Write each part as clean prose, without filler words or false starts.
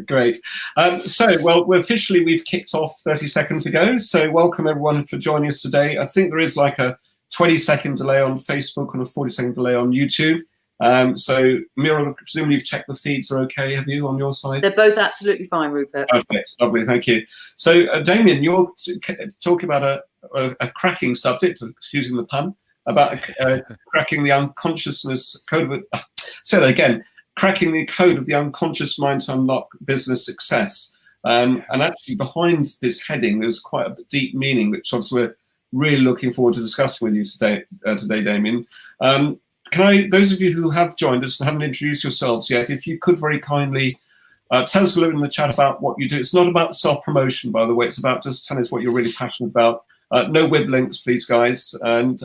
Great. Well, we've kicked off 30 seconds ago. So welcome everyone for joining us today. I think there is like a 20-second delay on Facebook and a 40-second delay on YouTube. So Mira, presumably you've checked the feeds are okay, have you, on your side? They're both absolutely fine, Rupert. Perfect, lovely, thank you. So Damien, you're talking about a cracking subject, excusing the pun, about cracking the unconsciousness code of it. Say that again. Cracking the code of the unconscious mind to unlock business success. And actually behind this heading, there's quite a deep meaning, which obviously we're really looking forward to discussing with you today, Damien. Those of you who have joined us and haven't introduced yourselves yet, if you could very kindly tell us a little in the chat about what you do. It's not about self-promotion, by the way. It's about just telling us what you're really passionate about. No web links, please, guys. And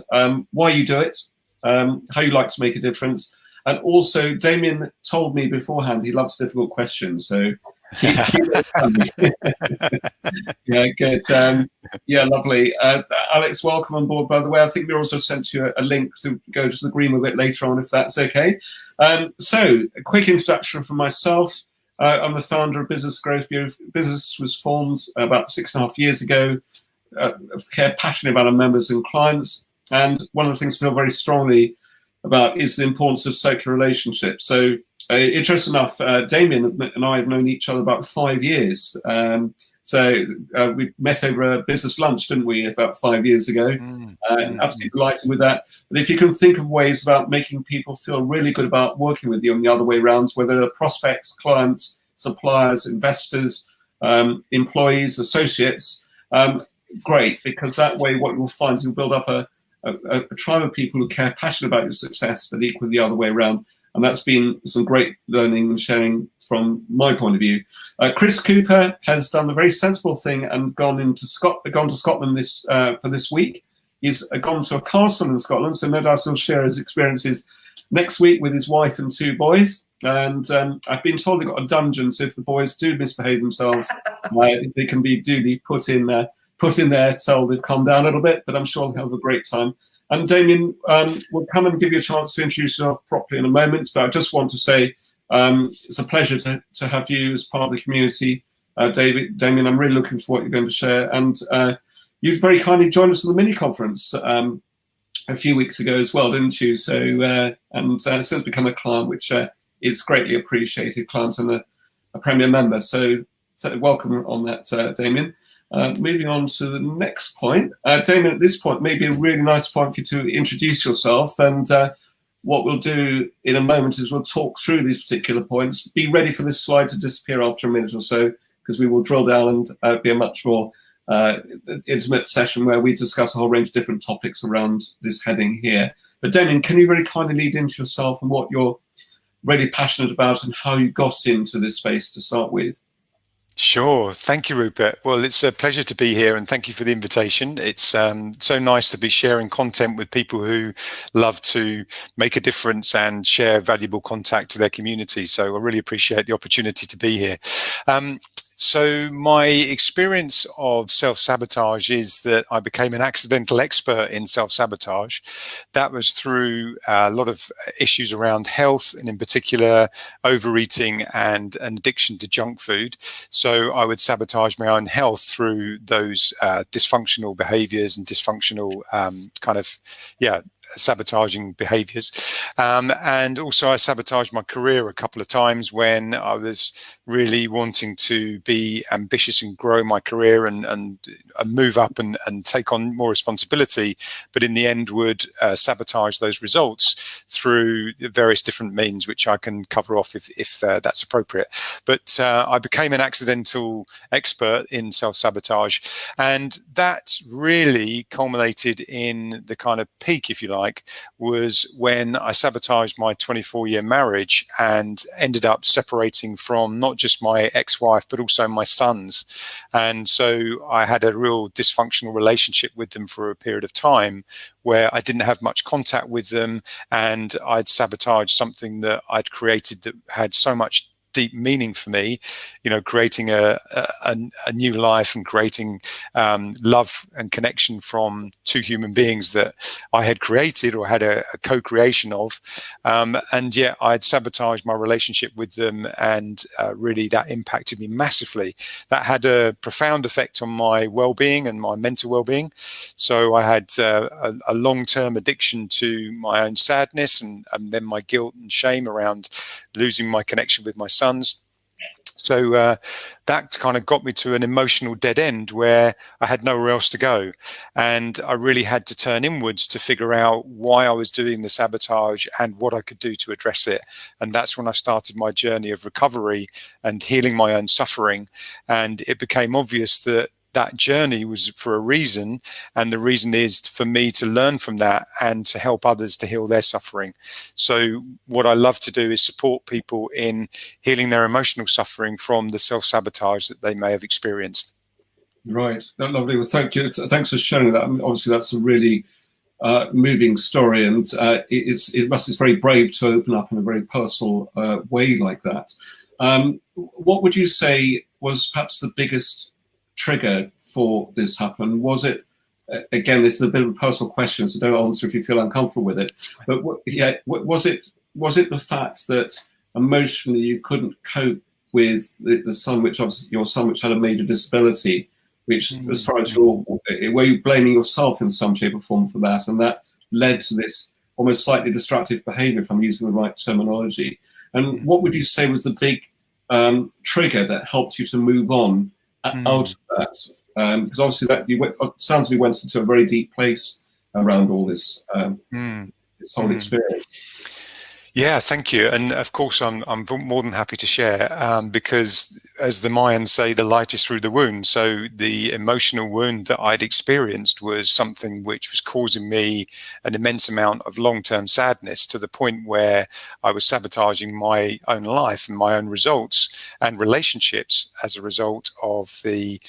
why you do it, how you like to make a difference. And also, Damien told me beforehand he loves difficult questions, so keep it funny. Yeah, good. Yeah, lovely. Alex, welcome on board, by the way. I think we also sent you a link to go to the green a bit later on, if that's okay. So, a quick introduction from myself. I'm the founder of Business Growth Bureau. Business was formed about 6.5 years ago. Care passionate about our members and clients. And one of the things I feel very strongly about is the importance of circular relationships. So interesting enough, Damien and I have known each other about 5 years. We met over a business lunch, didn't we, about 5 years ago? Absolutely delighted with that. But if you can think of ways about making people feel really good about working with you on the other way around, whether they're prospects, clients, suppliers, investors, employees, associates, great, because that way what you'll find is you'll build up a tribe of people who care passionate about your success, but equally the other way around. And that's been some great learning and sharing from my point of view. Chris Cooper has done the very sensible thing and gone to Scotland for this week. He's gone to a castle in Scotland, so no doubt he'll share his experiences next week with his wife and 2 boys. And I've been told they've got a dungeon, so if the boys do misbehave themselves, they can be duly put in there till they've calmed down a little bit, but I'm sure they'll have a great time. And Damien, we'll come and give you a chance to introduce yourself properly in a moment, but I just want to say it's a pleasure to have you as part of the community. Damien, I'm really looking for what you're going to share. And you very kindly joined us at the mini conference a few weeks ago as well, didn't you? So, since become a client, which is greatly appreciated, client and a premier member. So welcome on that, Damien. Moving on to the next point. Damien, at this point, maybe a really nice point for you to introduce yourself. And what we'll do in a moment is we'll talk through these particular points. Be ready for this slide to disappear after a minute or so, because we will drill down and be a much more intimate session where we discuss a whole range of different topics around this heading here. But Damien, can you very kindly lead into yourself and what you're really passionate about and how you got into this space to start with? Sure. Thank you, Rupert. Well, it's a pleasure to be here and thank you for the invitation. It's so nice to be sharing content with people who love to make a difference and share valuable contact to their community. So I really appreciate the opportunity to be here. So my experience of self-sabotage is that I became an accidental expert in self-sabotage. That was through a lot of issues around health, and in particular overeating and an addiction to junk food. So I would sabotage my own health through those dysfunctional behaviors and dysfunctional sabotaging behaviors. And also I sabotaged my career a couple of times when I was really wanting to be ambitious and grow my career and move up and take on more responsibility, but in the end would sabotage those results through various different means, which I can cover off if that's appropriate. But I became an accidental expert in self-sabotage, and that really culminated in the kind of peak, if you like, was when I sabotaged my 24-year marriage and ended up separating from not just my ex-wife, but also my sons. And so I had a real dysfunctional relationship with them for a period of time where I didn't have much contact with them, and I'd sabotaged something that I'd created that had so much deep meaning for me, you know, creating a new life and creating love and connection from two human beings that I had created or had a co-creation of. And yet I'd sabotaged my relationship with them, and really that impacted me massively. That had a profound effect on my well-being and my mental well-being. So I had a long-term addiction to my own sadness, and then my guilt and shame around losing my connection with my sons. So that kind of got me to an emotional dead end where I had nowhere else to go. And I really had to turn inwards to figure out why I was doing the sabotage and what I could do to address it. And that's when I started my journey of recovery and healing my own suffering. And it became obvious that that journey was for a reason, and the reason is for me to learn from that and to help others to heal their suffering. So what I love to do is support people in healing their emotional suffering from the self-sabotage that they may have experienced. Right, lovely. Well, thank you. Thanks for sharing that. I mean, obviously, that's a really moving story, and it's very brave to open up in a very personal way like that. What would you say was perhaps the biggest trigger for this happen? Was it, again, this is a bit of a personal question, so don't answer if you feel uncomfortable with it, but was it the fact that emotionally you couldn't cope with the son, which obviously your son, which had a major disability, which as far as were you blaming yourself in some shape or form for that, and that led to this almost slightly destructive behavior, if I'm using the right terminology? And what would you say was the big trigger that helped you to move on out of that? Because obviously it sounds like you went into a very deep place around all this, this whole experience. Yeah, thank you. And of course, I'm more than happy to share, because as the Mayans say, the light is through the wound. So the emotional wound that I'd experienced was something which was causing me an immense amount of long-term sadness, to the point where I was sabotaging my own life and my own results and relationships as a result of the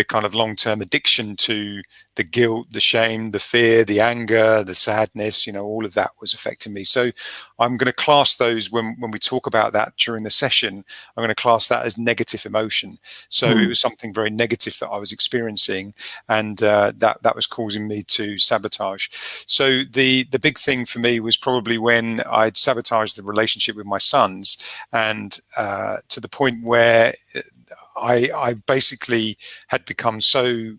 kind of long-term addiction to the guilt, the shame, the fear, the anger, the sadness, all of that was affecting me. So I'm going to class those, when we talk about that during the session, I'm going to class that as negative emotion. So it was something very negative that I was experiencing, and that was causing me to sabotage. So the big thing for me was probably when I'd sabotaged the relationship with my sons, and to the point where I basically had become so,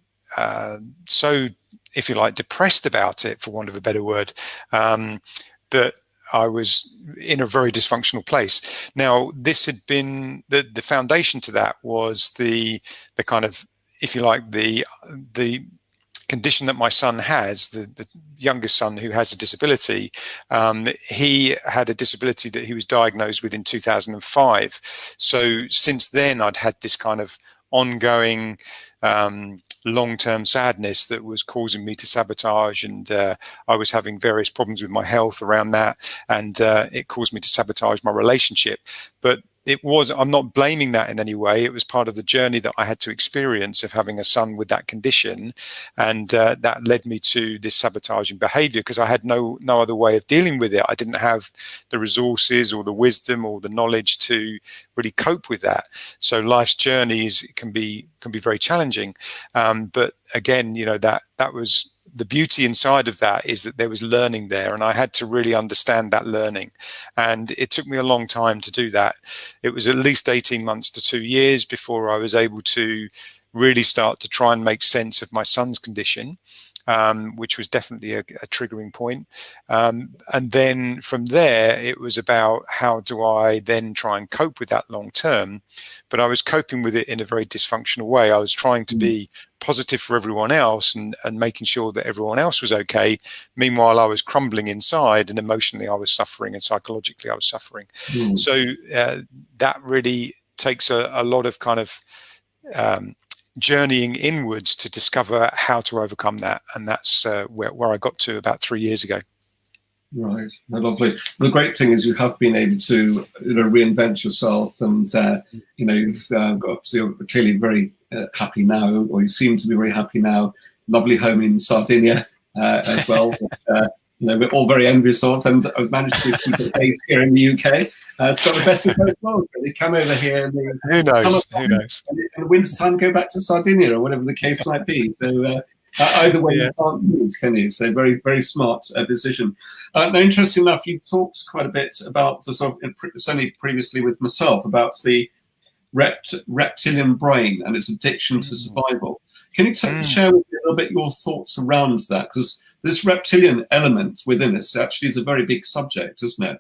if you like, depressed about it, for want of a better word, that I was in a very dysfunctional place. Now, this had been, the foundation to that was the kind of, if you like, the condition that my son has, the youngest son who has a disability. He had a disability that he was diagnosed with in 2005. So since then, I'd had this kind of ongoing long-term sadness that was causing me to sabotage, and I was having various problems with my health around that, and it caused me to sabotage my relationship. But I'm not blaming that in any way. It was part of the journey that I had to experience of having a son with that condition. And that led me to this sabotaging behavior, because I had no other way of dealing with it. I didn't have the resources or the wisdom or the knowledge to really cope with that. So life's journeys can be very challenging. But again, that was the beauty inside of that, is that there was learning there, and I had to really understand that learning. And it took me a long time to do that. It was at least 18 months to 2 years before I was able to really start to try and make sense of my son's condition, which was definitely a triggering point. And then from there, it was about how do I then try and cope with that long term. But I was coping with it in a very dysfunctional way. I was trying to be positive for everyone else and making sure that everyone else was okay. Meanwhile, I was crumbling inside, and emotionally I was suffering, and psychologically I was suffering. So that really takes a lot of kind of journeying inwards to discover how to overcome that. And that's where I got to about 3 years ago. Right, lovely. The great thing is you have been able to reinvent yourself, and you've you're clearly very happy now, or you seem to be very happy now. Lovely home in Sardinia as well. We're all very envious of, and I've managed to keep it based here in the UK. It's got the best of both worlds. They come over here, and who knows? And in the winter time, go back to Sardinia, or whatever the case might be. So Either way, Yeah. you can't lose, can you? So very, very smart decision. Now, interesting enough, you talked quite a bit about the sort of, certainly previously with myself, about the reptilian brain and its addiction to survival. Can you share with me a little bit your thoughts around that? Because this reptilian element within us actually is a very big subject, isn't it?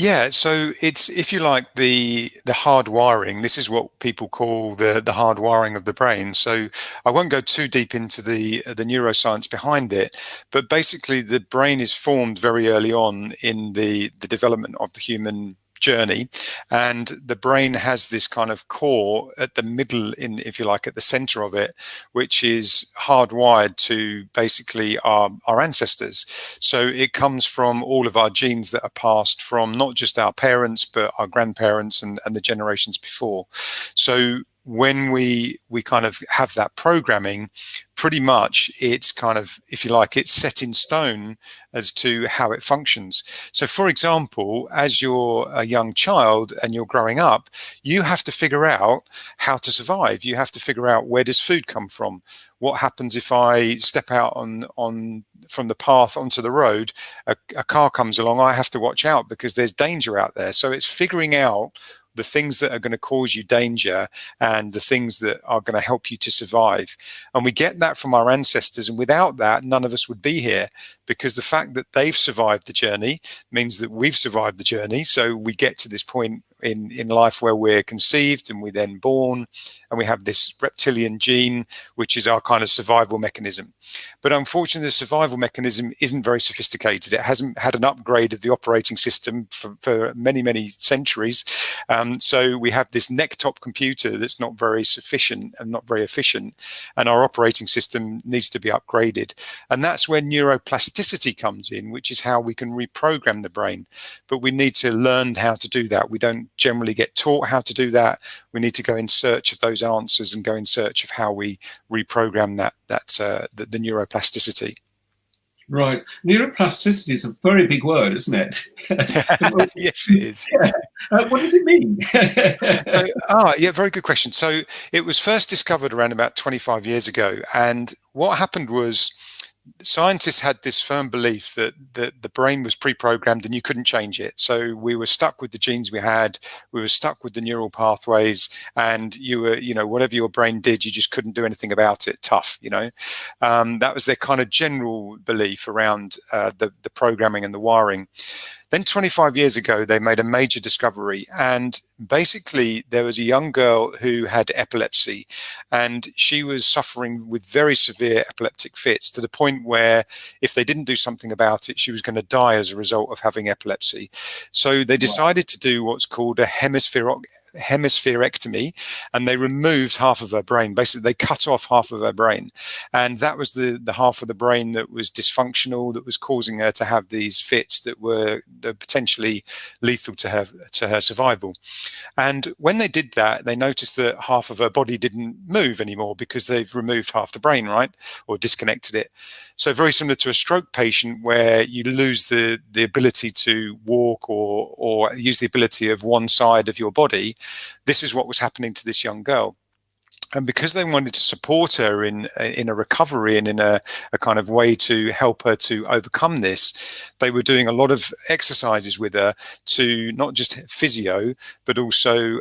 Yeah, so it's, if you like, the hardwiring. This is what people call the hardwiring of the brain. So I won't go too deep into the neuroscience behind it, but basically the brain is formed very early on in the development of the human journey, and the brain has this kind of core at the middle, in, if you like, at the center of it, which is hardwired to basically our ancestors. So it comes from all of our genes that are passed from not just our parents but our grandparents and the generations before. So when we kind of have that programming, pretty much it's kind of, if you like, it's set in stone as to how it functions. So for example, as you're a young child and you're growing up, you have to figure out how to survive. You have to figure out, where does food come from? What happens if I step out from the path onto the road, a car comes along, I have to watch out because there's danger out there. So it's figuring out the things that are going to cause you danger and the things that are going to help you to survive. And we get that from our ancestors. And without that, none of us would be here, because the fact that they've survived the journey means that we've survived the journey. So we get to this point in life where we're conceived and we're then born, and we have this reptilian gene, which is our kind of survival mechanism. But unfortunately, the survival mechanism isn't very sophisticated. It hasn't had an upgrade of the operating system for many, many centuries. So we have this neck-top computer that's not very sufficient and not very efficient, and our operating system needs to be upgraded. And that's where neuroplasticity comes in, which is how we can reprogram the brain. But we need to learn how to do that. We don't generally get taught how to do that. We need to go in search of those answers and go in search of how we reprogram the neuroplasticity. Right. Neuroplasticity is a very big word, isn't it? Yes, it is. Yeah. What does it mean? Yeah, very good question. So it was first discovered around about 25 years ago. And what happened was, scientists had this firm belief that the brain was pre-programmed and you couldn't change it. So we were stuck with the genes we had, we were stuck with the neural pathways, and you were, whatever your brain did, you just couldn't do anything about it. Tough, that was their kind of general belief around the programming and the wiring. Then 25 years ago, they made a major discovery, and basically there was a young girl who had epilepsy, and she was suffering with very severe epileptic fits, to the point where if they didn't do something about it, she was going to die as a result of having epilepsy. So they decided to do what's called a hemispherectomy, and they removed half of her brain. Basically, they cut off half of her brain, and that was the half of the brain that was dysfunctional, that was causing her to have these fits that were potentially lethal to her survival. And when they did that, they noticed that half of her body didn't move anymore, because they've removed half the brain, right, or disconnected it. So very similar to a stroke patient, where you lose the ability to walk or use the ability of one side of your body. This is what was happening to this young girl. And because they wanted to support her in a recovery and in a kind of way to help her to overcome this, they were doing a lot of exercises with her, to not just physio, but also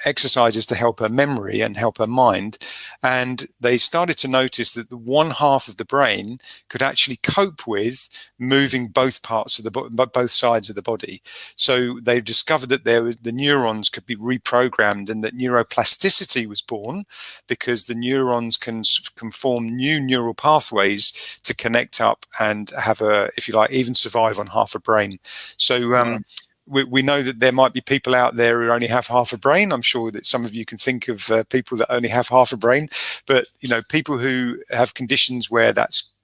exercises to help her memory and help her mind. And they started to notice that the one half of the brain could actually cope with moving both parts of both sides of the body. So they discovered that the neurons could be reprogrammed, and that neuroplasticity was born, because the neurons can form new neural pathways to connect up and have if you like, even survive on half a brain. So we know that there might be people out there who only have half a brain. I'm sure that some of you can think of people that only have half a brain, but people who have conditions where that's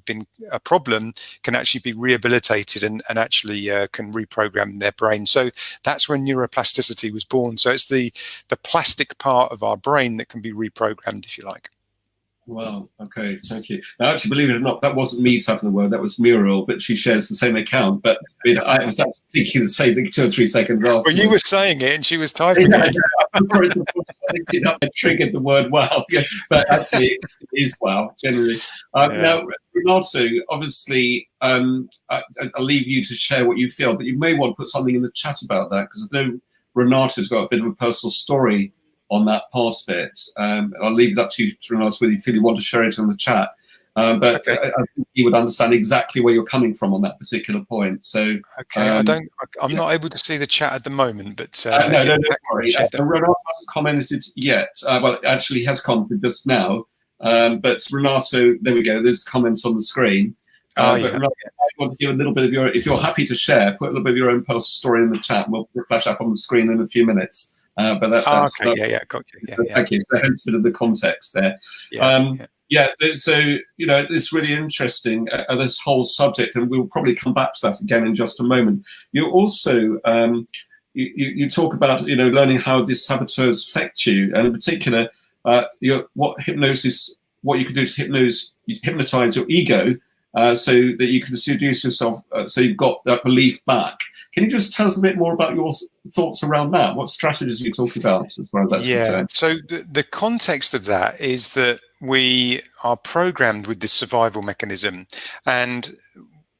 been a problem can actually be rehabilitated and actually can reprogram their brain. So that's when neuroplasticity was born. So it's the plastic part of our brain that can be reprogrammed, if you like. Wow. Okay. Thank you. Now, actually, believe it or not, that wasn't me typing the word. That was Muriel, but she shares the same account. But I was actually thinking the same thing 2 or 3 seconds Well, you afterwards. were saying it and she was typing Yeah, it. yeah. I'm sorry, I think I triggered the word "wow," yeah, but actually it is "wow" generally. Yeah. Now, Renato, obviously, I'll leave you to share what you feel, but you may want to put something in the chat about that because I know Renato's got a bit of a personal story on that part of it. I'll leave it up to you, Renato, whether you feel you want to share it in the chat. But Okay. I think you would understand exactly where you're coming from on that particular point. So, Okay. I'm not able to see the chat at the moment, but no, if don't worry. share that. Renato hasn't commented yet. Well, actually, he has commented just now. But Renato, there we go. There's comments on the screen. But Yeah. Renato, I want to give a little bit of your, if you're happy to share, put a little bit of your own personal story in the chat. And we'll flash up on the screen in a few minutes. But that's Okay. Yeah. Got you. Yeah. thank you. So hence a bit of the context there. Yeah. Yeah, so it's really interesting this whole subject, and we'll probably come back to that again in just a moment. You also you talk about learning how these saboteurs affect you, and in particular, what you can do to hypnotize your ego, so that you can seduce yourself, so you've got that belief back. Can you just tell us a bit more about your thoughts around that? What strategies are you talking about as far as that's concerned? So the context of that is that we are programmed with this survival mechanism, and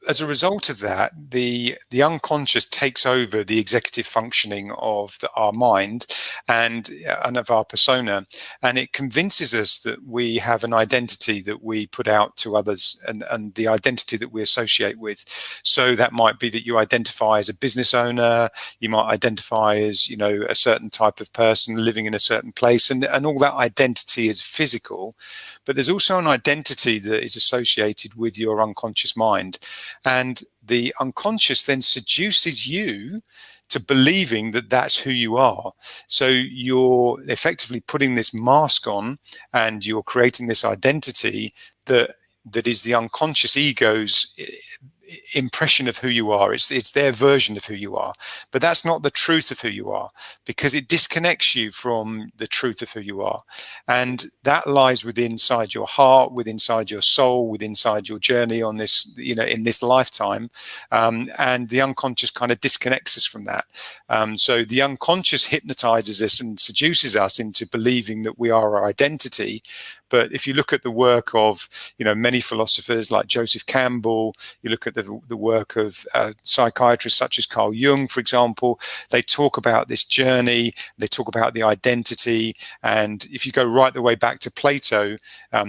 as a result of that, the unconscious takes over the executive functioning of our mind and of our persona, and it convinces us that we have an identity that we put out to others, and the identity that we associate with. So that might be that you identify as a business owner, you might identify as a certain type of person living in a certain place, and all that identity is physical, but there's also an identity that is associated with your unconscious mind. And the unconscious then seduces you to believing that that's who you are. So you're effectively putting this mask on, and you're creating this identity that is the unconscious ego's impression of who you are. It's their version of who you are, but that's not the truth of who you are, because it disconnects you from the truth of who you are, and that lies within inside your heart, within inside your soul, within inside your journey on this, in this lifetime, and the unconscious kind of disconnects us from that. So the unconscious hypnotizes us and seduces us into believing that we are our identity. But if you look at the work of many philosophers like Joseph Campbell, you look at the work of psychiatrists such as Carl Jung, for example, they talk about this journey, they talk about the identity. And if you go right the way back to Plato,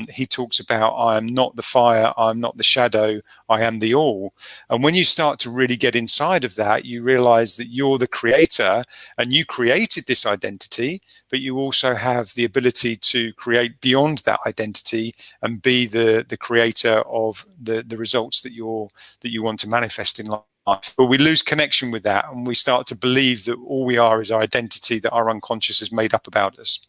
he talks about, I am not the fire, I am not the shadow, I am the all. And when you start to really get inside of that, you realize that you're the creator, and you created this identity, but you also have the ability to create beyond that identity and be the creator of the results that you want to manifest in life. But we lose connection with that, and we start to believe that all we are is our identity that our unconscious has made up about us.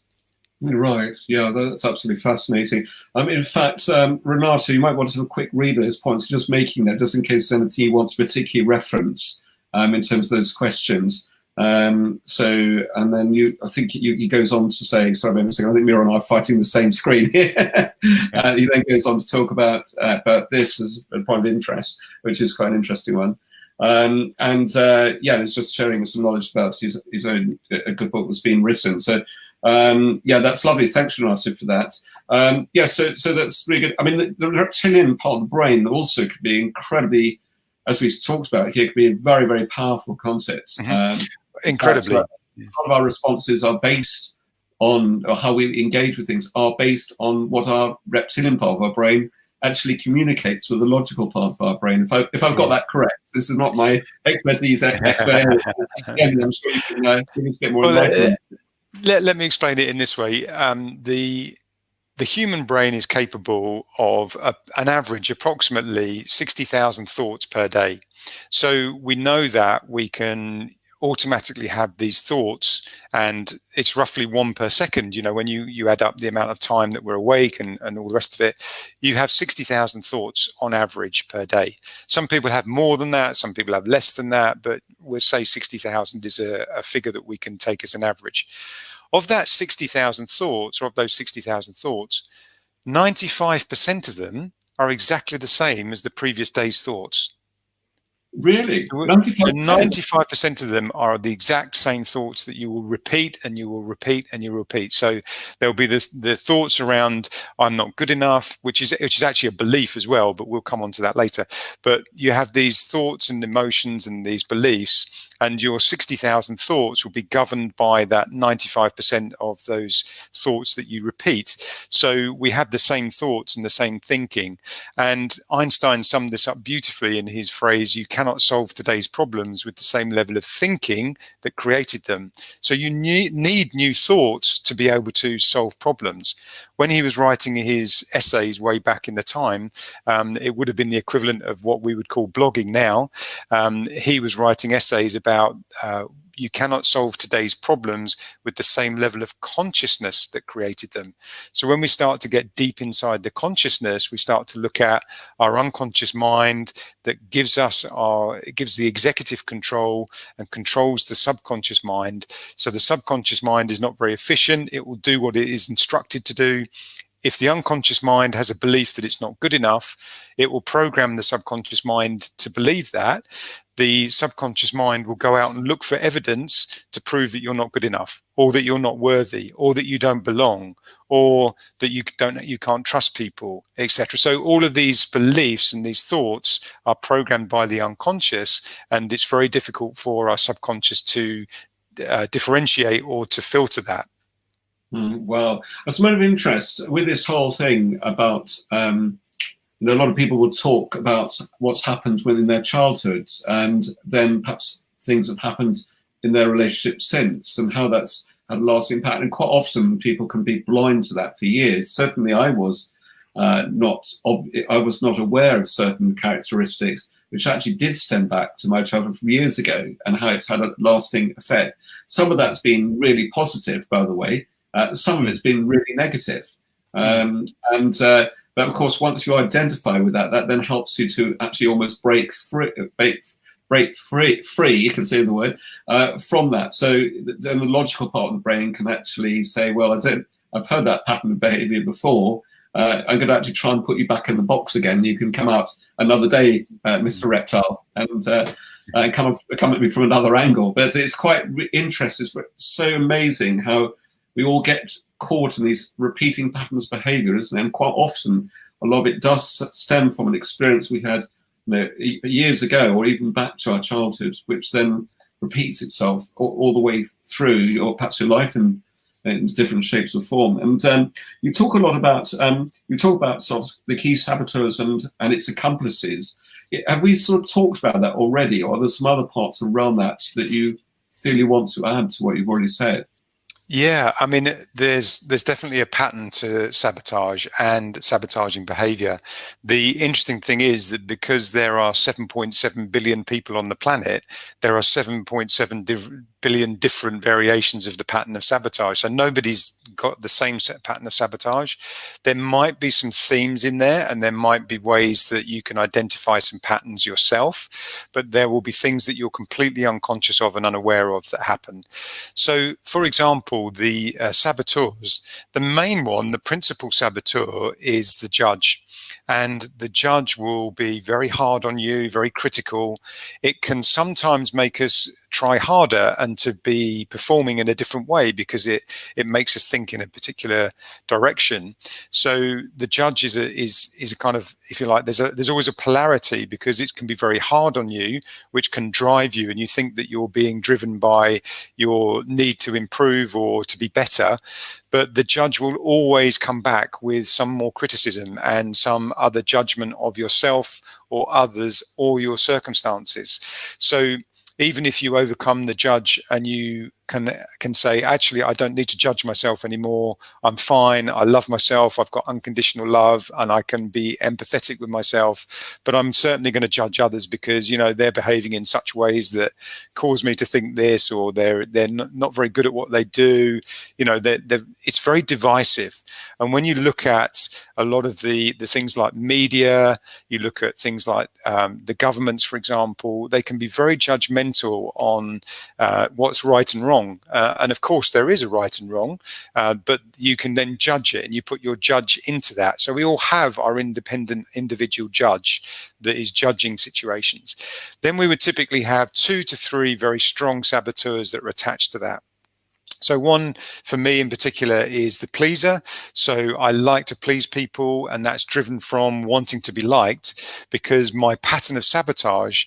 Right. Yeah, that's absolutely fascinating. In fact, Renato, you might want to have a quick read of his points, just making that, just in case there's anything you want to particularly reference in terms of those questions. And then I think he goes on to say, sorry, I think Mira and I are fighting the same screen here. He then goes on to talk about this as a point of interest, which is quite an interesting one. It's just sharing some knowledge about his own a good book that's been written. So that's lovely. Thanks, Renato, for that. So that's really good. I mean, the reptilian part of the brain also could be incredibly, as we talked about here, could be a very, very powerful concept. Mm-hmm. Incredibly. A lot of our responses are based on, or how we engage with things are based on what our reptilian part of our brain actually communicates with the logical part of our brain. If I've got that correct, this is not my expertise. I'm sure you can give us a bit more enlightenment. Let me explain it in this way. The human brain is capable of an average approximately 60,000 thoughts per day. So we know that we can automatically have these thoughts, and it's roughly 1 per second. When you add up the amount of time that we're awake and all the rest of it, you have 60,000 thoughts on average per day. Some people have more than that, some people have less than that, but we'll say 60,000 is a figure that we can take as an average. Of that 60,000 thoughts, or of those 60,000 thoughts, 95% of them are exactly the same as the previous day's thoughts. Really? So 95%? 95% of them are the exact same thoughts that you will repeat and you will repeat and you will repeat. So there'll be the thoughts around I'm not good enough, which is actually a belief as well, but we'll come on to that later. But you have these thoughts and emotions and these beliefs, and your 60,000 thoughts will be governed by that 95% of those thoughts that you repeat. So we have the same thoughts and the same thinking. And Einstein summed this up beautifully in his phrase, you cannot solve today's problems with the same level of thinking that created them. So you need new thoughts to be able to solve problems. When he was writing his essays way back in the time, it would have been the equivalent of what we would call blogging now. He was writing essays about you cannot solve today's problems with the same level of consciousness that created them. So when we start to get deep inside the consciousness, we start to look at our unconscious mind that gives the executive control and controls the subconscious mind. So the subconscious mind is not very efficient. It will do what it is instructed to do. If the unconscious mind has a belief that it's not good enough, it will program the subconscious mind to believe that. The subconscious mind will go out and look for evidence to prove that you're not good enough, or that you're not worthy, or that you don't belong, or that you can't trust people, etc. So all of these beliefs and these thoughts are programmed by the unconscious, and it's very difficult for our subconscious to differentiate or to filter that. Well, as a matter of interest, with this whole thing about, a lot of people will talk about what's happened within their childhood, and then perhaps things have happened in their relationship since, and how that's had a lasting impact. And quite often people can be blind to that for years. Certainly I was not aware of certain characteristics which actually did stem back to my childhood from years ago, and how it's had a lasting effect. Some of that's been really positive, by the way. Some of it's been really negative. But of course, once you identify with that, that then helps you to actually almost break free, you can say the word, from that. So then the logical part of the brain can actually say, well, I've heard that pattern of behavior before. I'm going to actually try and put you back in the box again. You can come out another day, Mr. Reptile, and come at me from another angle. But it's quite interesting. It's so amazing how we all get caught in these repeating patterns of behavior, isn't it? And quite often, a lot of it does stem from an experience we had, years ago, or even back to our childhood, which then repeats itself all the way through, or perhaps your life in different shapes or form. And you talk a lot about sort of the key saboteurs and its accomplices. Have we sort of talked about that already, or are there some other parts around that that you feel you want to add to what you've already said? Yeah, I mean, there's definitely a pattern to sabotage and sabotaging behavior. The interesting thing is that because there are 7.7 billion people on the planet, there are 7.7 billion different variations of the pattern of sabotage. So nobody's got the same set pattern of sabotage. There might be some themes in there, and there might be ways that you can identify some patterns yourself, but there will be things that you're completely unconscious of and unaware of that happen. So, for example, the saboteurs, the main one, the principal saboteur, is the judge. And the judge will be very hard on you, very critical. It can sometimes make us try harder and to be performing in a different way because it makes us think in a particular direction. So the judge is a kind of, if you like, there's always a polarity because it can be very hard on you, which can drive you, and you think that you're being driven by your need to improve or to be better. But the judge will always come back with some more criticism and some other judgment of yourself or others or your circumstances. So even if you overcome the judge and you can say, actually, I don't need to judge myself anymore. I'm fine. I love myself. I've got unconditional love, and I can be empathetic with myself. But I'm certainly going to judge others because, you know, they're behaving in such ways that cause me to think this, or they're not very good at what they do. You know, it's very divisive. And when you look at a lot of the things like media, you look at things like the governments, for example, they can be very judgmental on what's right and wrong. wrong. And of course, there is a right and wrong, but you can then judge it and you put your judge into that. So we all have our independent individual judge that is judging situations. Then we would typically have 2 to 3 very strong saboteurs that are attached to that. So one for me in particular is the pleaser. So I like to please people, and that's driven from wanting to be liked, because my pattern of sabotage,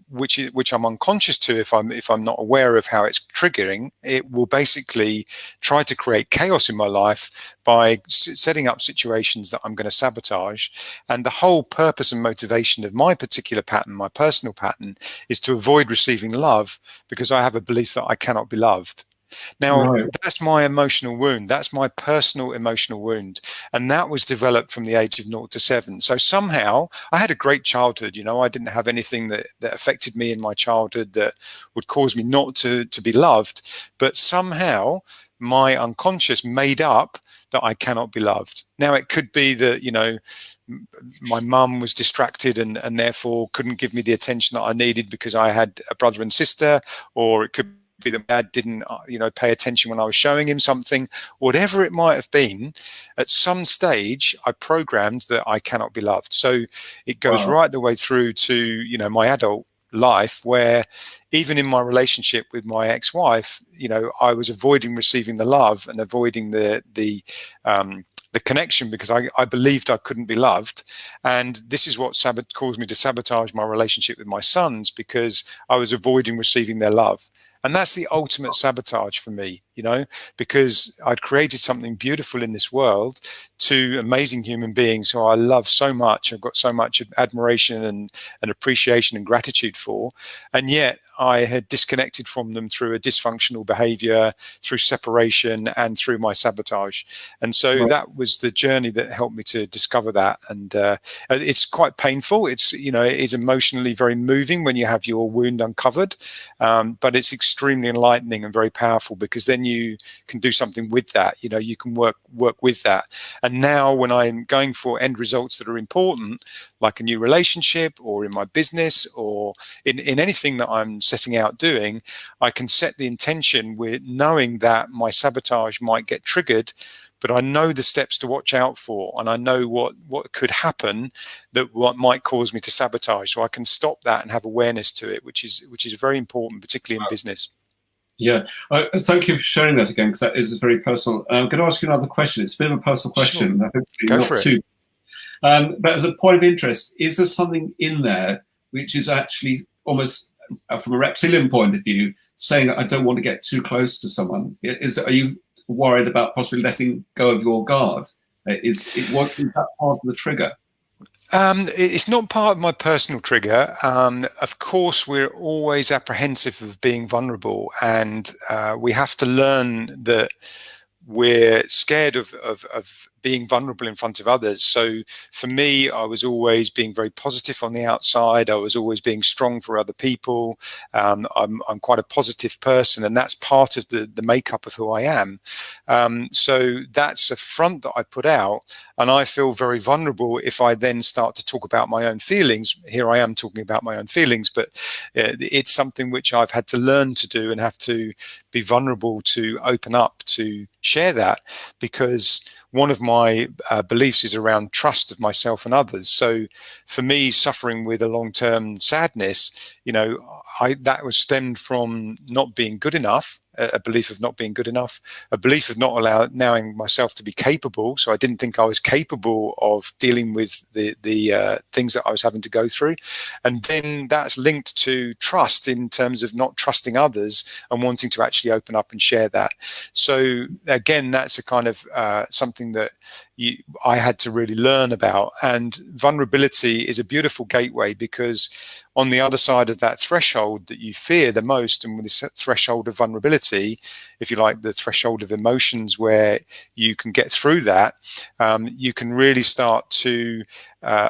which I'm unconscious to if I'm not aware of how it's triggering, it will basically try to create chaos in my life by setting up situations that I'm going to sabotage. And the whole purpose and motivation of my particular pattern, my personal pattern, is to avoid receiving love, because I have a belief that I cannot be loved. Now, Right. that's my emotional wound. That's my personal emotional wound. And that was developed from the age of 0 to 7. So somehow I had a great childhood. You know, I didn't have anything that affected me in my childhood that would cause me not to be loved. But somehow my unconscious made up that I cannot be loved. Now, it could be that, you know, my mum was distracted and therefore couldn't give me the attention that I needed because I had a brother and sister, or it could be that dad didn't, you know, pay attention when I was showing him something. Whatever it might have been, at some stage I programmed that I cannot be loved. So it goes right the way through to, you know, my adult life, where even in my relationship with my ex-wife, you know, I was avoiding receiving the love and avoiding the connection, because I believed I couldn't be loved. And this is what caused me to sabotage my relationship with my sons, because I was avoiding receiving their love. And that's the ultimate sabotage for me, you know, because I'd created something beautiful in this world, 2 amazing human beings who I love so much. I've got so much admiration and appreciation and gratitude for. And yet I had disconnected from them through a dysfunctional behavior, through separation, and through my sabotage. And so that was the journey that helped me to discover that. And it's quite painful. It's, you know, it is emotionally very moving when you have your wound uncovered, but it's extremely enlightening and very powerful, because then you can do something with that. You know, you can work with that. And now when I'm going for end results that are important, like a new relationship or in my business or in anything that I'm setting out doing, I can set the intention with knowing that my sabotage might get triggered, but I know the steps to watch out for, and I know what could happen that might cause me to sabotage, so I can stop that and have awareness to it, which is very important, particularly in business. Yeah, thank you for sharing that again, because that is very personal. I'm going to ask you another question. It's a bit of a personal question. Sure. Hopefully Go not for too. it. But as a point of interest, is there something in there which is actually almost, from a reptilian point of view, saying that I don't want to get too close to someone? Are you worried about possibly letting go of your guard? Is that part of the trigger? It's not part of my personal trigger. Of course, we're always apprehensive of being vulnerable, and we have to learn that we're scared of being vulnerable in front of others. So for me, I was always being very positive on the outside. I was always being strong for other people. I'm quite a positive person, and that's part of the makeup of who I am. So that's a front that I put out, and I feel very vulnerable if I then start to talk about my own feelings. Here I am talking about my own feelings, but it's something which I've had to learn to do, and have to be vulnerable to open up to share that, because one of my beliefs is around trust of myself and others. So for me, suffering with a long-term sadness, you know, that was stemmed from not being good enough, a belief of not being good enough, a belief of not allowing myself to be capable. So I didn't think I was capable of dealing with the things that I was having to go through. And then that's linked to trust, in terms of not trusting others and wanting to actually open up and share that. So again, that's a kind of something that I had to really learn about. And vulnerability is a beautiful gateway, because on the other side of that threshold that you fear the most, and with this threshold of vulnerability, if you like, the threshold of emotions where you can get through that, you can really start to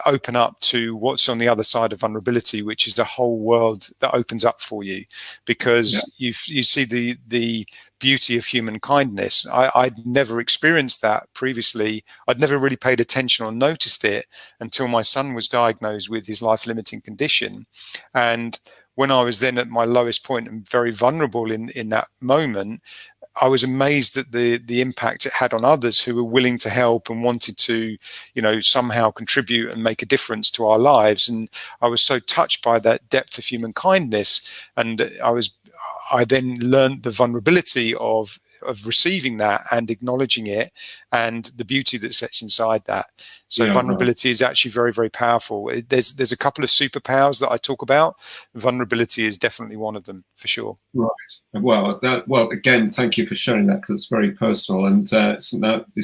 open up to what's on the other side of vulnerability, which is the whole world that opens up for you, because you see the beauty of human kindness. I'd never experienced that previously. I'd never really paid attention or noticed it until my son was diagnosed with his life-limiting condition. And when I was then at my lowest point and very vulnerable in that moment, I was amazed at the impact it had on others who were willing to help and wanted to, somehow contribute and make a difference to our lives. And I was so touched by that depth of human kindness. And I then learned the vulnerability of receiving that and acknowledging it, and the beauty that sits inside that. So vulnerability is actually very, very powerful. There's a couple of superpowers that I talk about. Vulnerability is definitely one of them, for sure. Right. Well, again, thank you for sharing that, because it's very personal, and it's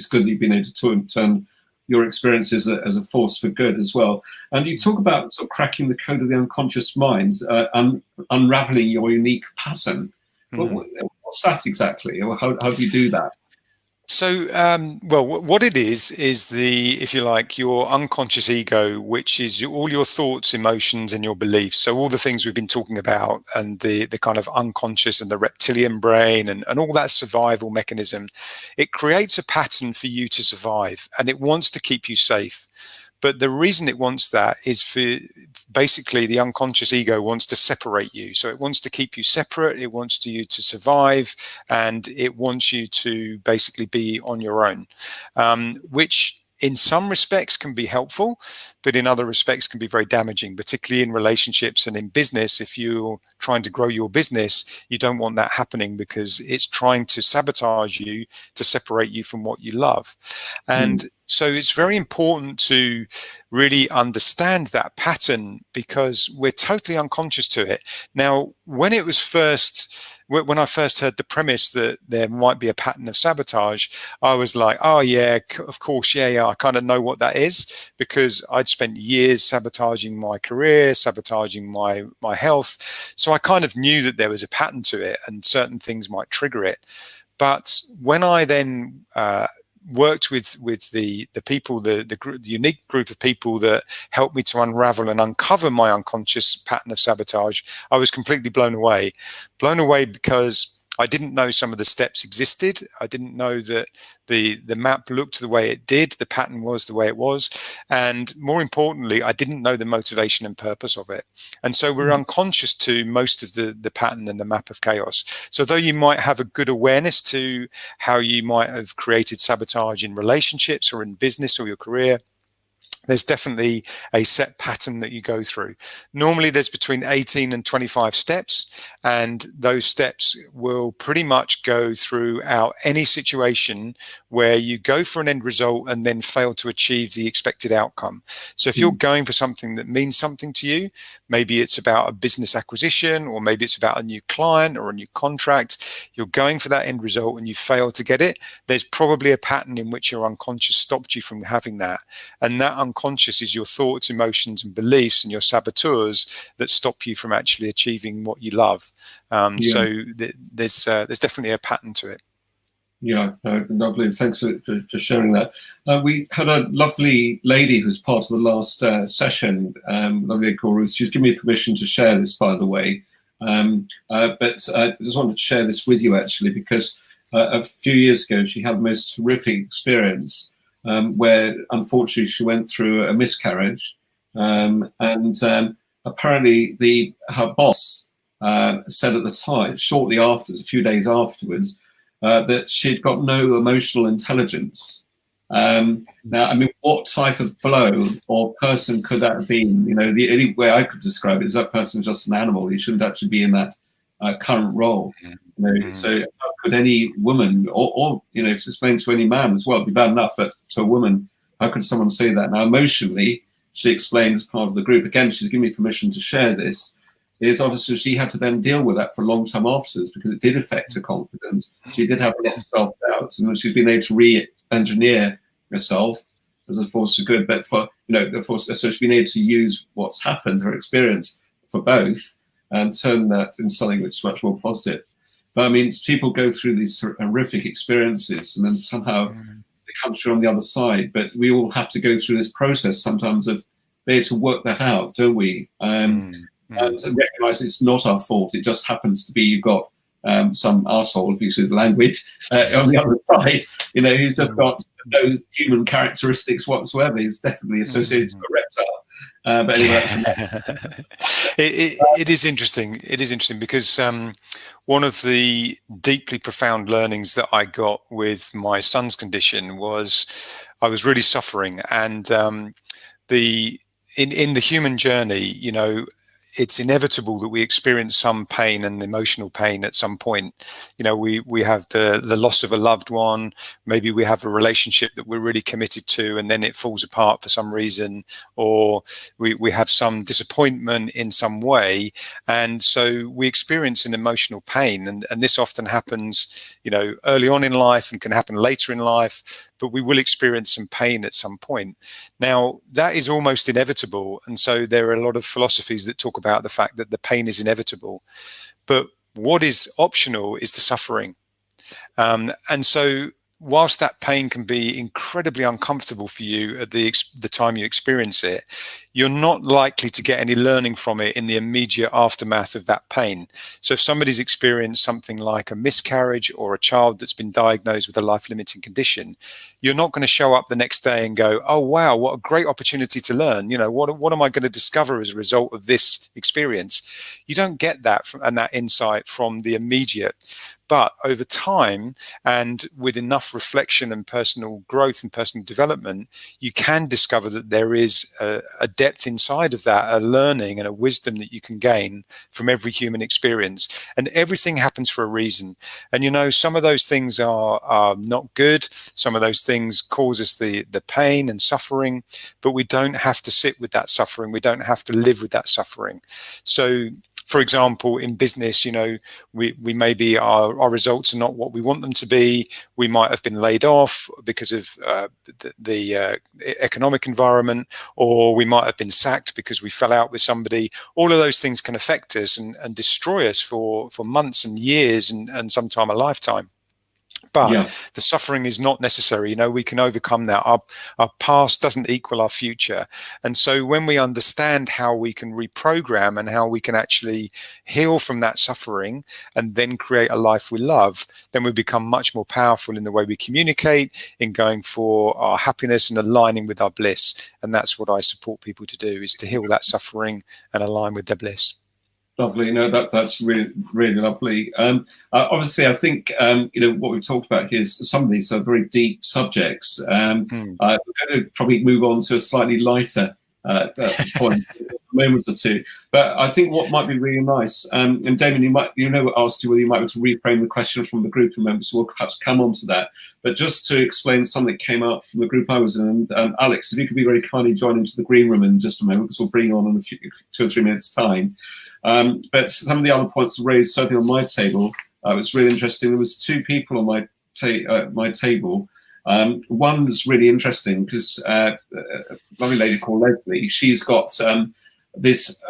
good that you've been able to turn your experiences as a force for good as well. And you talk about sort of cracking the code of the unconscious mind, unraveling your unique pattern. What's that exactly? How do you do that? So, well, what it is if you like, your unconscious ego, which is all your thoughts, emotions, and your beliefs. So all the things we've been talking about, and the kind of unconscious and the reptilian brain and all that survival mechanism, it creates a pattern for you to survive, and it wants to keep you safe. But the reason it wants that is for basically the unconscious ego wants to separate you. So it wants to keep you separate. It wants you to survive, and it wants you to basically be on your own, which in some respects can be helpful, but in other respects can be very damaging, particularly in relationships and in business. If you're trying to grow your business, you don't want that happening, because it's trying to sabotage you, to separate you from what you love. And so it's very important to really understand that pattern, because we're totally unconscious to it. Now, when I first heard the premise that there might be a pattern of sabotage, I was like, oh yeah, of course, yeah, I kind of know what that is, because I'd spent years sabotaging my career, sabotaging my health. So I kind of knew that there was a pattern to it, and certain things might trigger it. But when I then worked with the people, the unique group of people that helped me to unravel and uncover my unconscious pattern of sabotage, I was completely blown away because I didn't know some of the steps existed. I didn't know that the map looked the way it did, the pattern was the way it was, and more importantly, I didn't know the motivation and purpose of it. And so we're unconscious to most of the pattern and the map of chaos. So though you might have a good awareness to how you might have created sabotage in relationships or in business or your career, there's definitely a set pattern that you go through. Normally there's between 18 and 25 steps, and those steps will pretty much go throughout any situation where you go for an end result and then fail to achieve the expected outcome. So if you're going for something that means something to you, maybe it's about a business acquisition, or maybe it's about a new client or a new contract, you're going for that end result and you fail to get it, there's probably a pattern in which your unconscious stopped you from having that. And that unconscious is your thoughts, emotions, and beliefs, and your saboteurs that stop you from actually achieving what you love. So there's definitely a pattern to it. Yeah, lovely. Thanks for sharing that. We had a lovely lady who's part of the last session, lovely called Ruth. She's given me permission to share this, by the way. But I just wanted to share this with you, actually, because a few years ago, she had the most horrific experience where, unfortunately, she went through a miscarriage. And apparently her boss said at the time, shortly after, a few days afterwards, that she'd got no emotional intelligence. Now, I mean, what type of blow or person could that have been? You know, the only way I could describe it is that person was just an animal. He shouldn't actually be in that current role. You know, so how could any woman, or you know, if it's explained to any man as well, it'd be bad enough, but to a woman, how could someone say that? Now, emotionally, she explained as part of the group, again, she's given me permission to share this, is obviously she had to then deal with that for a long time afterwards, because it did affect her confidence. She did have a lot of self-doubt, and she's been able to re-engineer herself as a force for good, but for, you know, the force, so she's been able to use what's happened, her experience, for both, and turn that into something which is much more positive. But I mean, people go through these horrific experiences, and then somehow they come through on the other side. But we all have to go through this process sometimes of being able to work that out, don't we? And recognise it's not our fault. It just happens to be you've got some arsehole, if you use the language, on the other side, you know, who's just got no human characteristics whatsoever. He's definitely associated with a reptile. But anyway, it is interesting. It is interesting because one of the deeply profound learnings that I got with my son's condition was I was really suffering, and in the human journey, you know, it's inevitable that we experience some pain and emotional pain at some point. You know, we have the loss of a loved one. Maybe we have a relationship that we're really committed to, and then it falls apart for some reason, or we have some disappointment in some way. And so we experience an emotional pain. And this often happens, you know, early on in life and can happen later in life, but we will experience some pain at some point. Now, that is almost inevitable. And so there are a lot of philosophies that talk about the fact that the pain is inevitable. But what is optional is the suffering. And so whilst that pain can be incredibly uncomfortable for you at the time you experience it, you're not likely to get any learning from it in the immediate aftermath of that pain. So if somebody's experienced something like a miscarriage or a child that's been diagnosed with a life-limiting condition, you're not going to show up the next day and go, oh, wow, what a great opportunity to learn. You know, what am I going to discover as a result of this experience? You don't get that and that insight from the immediate. But over time, and with enough reflection and personal growth and personal development, you can discover that there is a depth inside of that, a learning and a wisdom that you can gain from every human experience. And everything happens for a reason. And, you know, some of those things are not good. Some of those things cause us the pain and suffering, but we don't have to sit with that suffering. We don't have to live with that suffering. So, for example, in business, you know, we maybe our results are not what we want them to be. We might have been laid off because of the economic environment, or we might have been sacked because we fell out with somebody. All of those things can affect us and destroy us for months and years and sometime a lifetime. But the suffering is not necessary. You know, we can overcome that. Our past doesn't equal our future. And so when we understand how we can reprogram and how we can actually heal from that suffering and then create a life we love, then we become much more powerful in the way we communicate, in going for our happiness and aligning with our bliss. And that's what I support people to do, is to heal that suffering and align with their bliss. Lovely. No, that's really, really lovely. Obviously, I think, you know, what we've talked about here is some of these are very deep subjects. We're going to probably move on to a slightly lighter point in a moment or two. But I think what might be really nice, and Damien, asked you whether you might be able to reframe the question from the group members, so we'll perhaps come on to that. But just to explain something that came out from the group I was in, and Alex, if you could be very kindly join into the green room in just a moment, because we'll bring you on in a few, 2 or 3 minutes' time. But some of the other points raised, certainly on my table, was really interesting. There was 2 people on my table. One was really interesting because a lovely lady called Leslie, she's got this